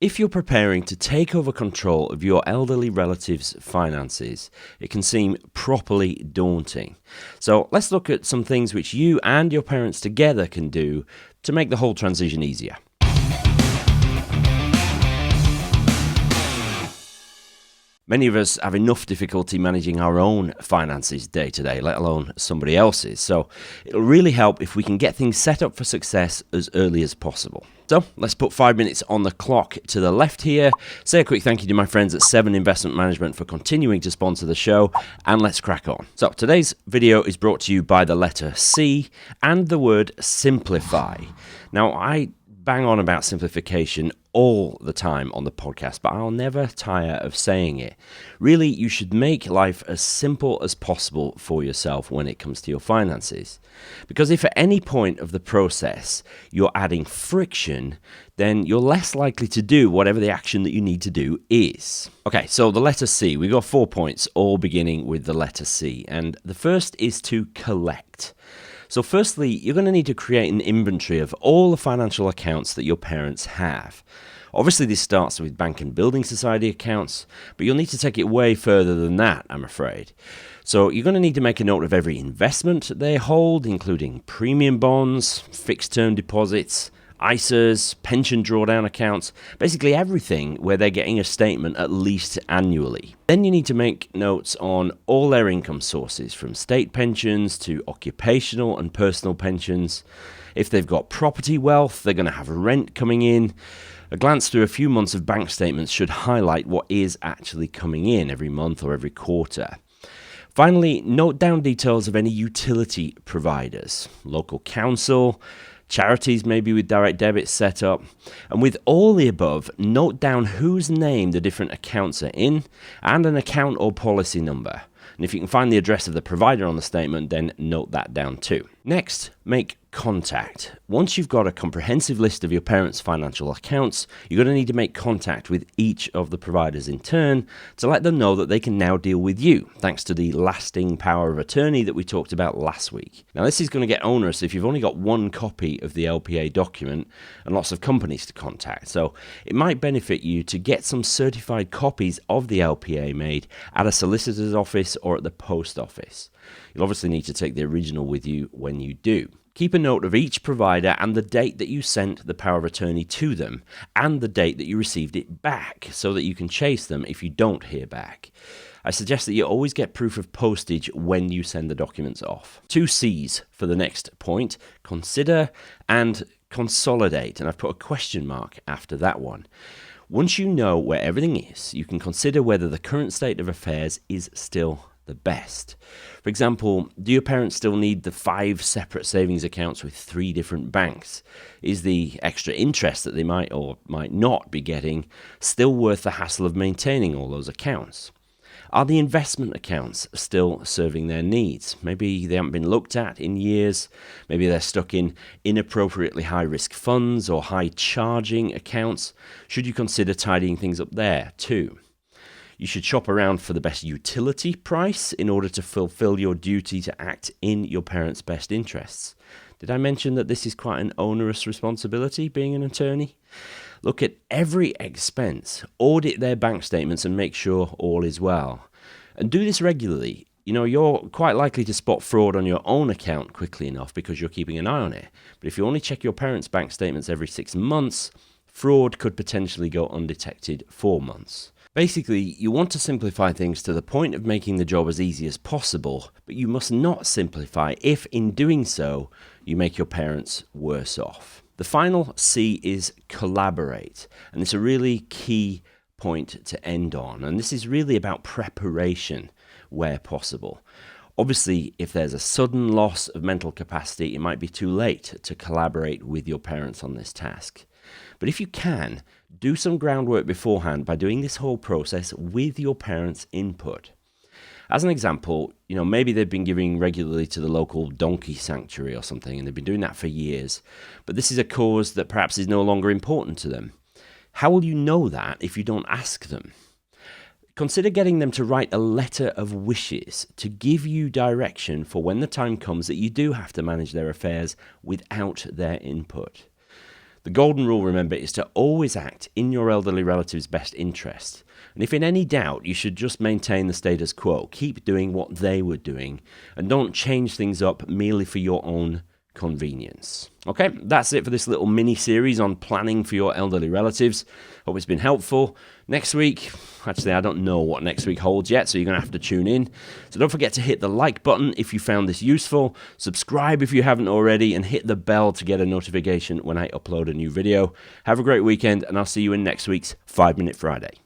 If you're preparing to take over control of your elderly relative's finances, it can seem properly daunting. So let's look at some things which you and your parents together can do to make the whole transition easier. Many of us have enough difficulty managing our own finances day to day, let alone somebody else's. So it'll really help if we can get things set up for success as early as possible. So let's put 5 minutes on the clock to the left here. Say a quick thank you to my friends at 7 Investment Management for continuing to sponsor the show, and let's crack on. So today's video is brought to you by the letter C and the word simplify. Now, I bang on about simplification all the time on the podcast, but I'll never tire of saying it. Really, you should make life as simple as possible for yourself when it comes to your finances. Because if at any point of the process you're adding friction, then you're less likely to do whatever the action that you need to do is. Okay, so the letter C, we've got 4 points, all beginning with the letter C. And the first is to collect. So firstly, you're going to need to create an inventory of all the financial accounts that your parents have. Obviously, this starts with bank and building society accounts, but you'll need to take it way further than that, I'm afraid. So you're going to need to make a note of every investment they hold, including premium bonds, fixed-term deposits, ISAs, pension drawdown accounts, basically everything where they're getting a statement at least annually. Then you need to make notes on all their income sources, from state pensions to occupational and personal pensions. If they've got property wealth, they're going to have rent coming in. A glance through a few months of bank statements should highlight what is actually coming in every month or every quarter. Finally, note down details of any utility providers, local council, charities maybe with direct debits set up. And with all the above, note down whose name the different accounts are in and an account or policy number. And if you can find the address of the provider on the statement, then note that down too. Next, make contact. Once you've got a comprehensive list of your parents' financial accounts, you're going to need to make contact with each of the providers in turn to let them know that they can now deal with you, thanks to the lasting power of attorney that we talked about last week. Now, this is going to get onerous if you've only got one copy of the LPA document and lots of companies to contact. So it might benefit you to get some certified copies of the LPA made at a solicitor's office or at the post office. You'll obviously need to take the original with you when you do. Keep a note of each provider and the date that you sent the power of attorney to them and the date that you received it back so that you can chase them if you don't hear back. I suggest that you always get proof of postage when you send the documents off. 2 C's for the next point: consider and consolidate. And I've put a question mark after that one. Once you know where everything is, you can consider whether the current state of affairs is still the best. For example, do your parents still need the 5 separate savings accounts with 3 different banks? Is the extra interest that they might or might not be getting still worth the hassle of maintaining all those accounts? Are the investment accounts still serving their needs? Maybe they haven't been looked at in years. Maybe they're stuck in inappropriately high-risk funds or high-charging accounts. Should you consider tidying things up there too? You should shop around for the best utility price in order to fulfill your duty to act in your parents' best interests. Did I mention that this is quite an onerous responsibility, being an attorney? Look at every expense, audit their bank statements and make sure all is well. And do this regularly. You know, you're quite likely to spot fraud on your own account quickly enough because you're keeping an eye on it. But if you only check your parents' bank statements every 6 months, fraud could potentially go undetected for months. Basically, you want to simplify things to the point of making the job as easy as possible, but you must not simplify if, in doing so, you make your parents worse off. The final C is collaborate, and it's a really key point to end on, and this is really about preparation where possible. Obviously, if there's a sudden loss of mental capacity, it might be too late to collaborate with your parents on this task. But if you can, do some groundwork beforehand by doing this whole process with your parents' input. As an example, maybe they've been giving regularly to the local donkey sanctuary or something, and they've been doing that for years. But this is a cause that perhaps is no longer important to them. How will you know that if you don't ask them? Consider getting them to write a letter of wishes to give you direction for when the time comes that you do have to manage their affairs without their input. The golden rule, remember, is to always act in your elderly relative's best interest. And if in any doubt, you should just maintain the status quo. Keep doing what they were doing and don't change things up merely for your own convenience. Okay, that's it for this little mini series on planning for your elderly relatives. Hope it's been helpful. Next week, actually, I don't know what next week holds yet, so you're going to have to tune in. So don't forget to hit the like button if you found this useful, subscribe if you haven't already, and hit the bell to get a notification when I upload a new video. Have a great weekend, and I'll see you in next week's 5 Minute Friday.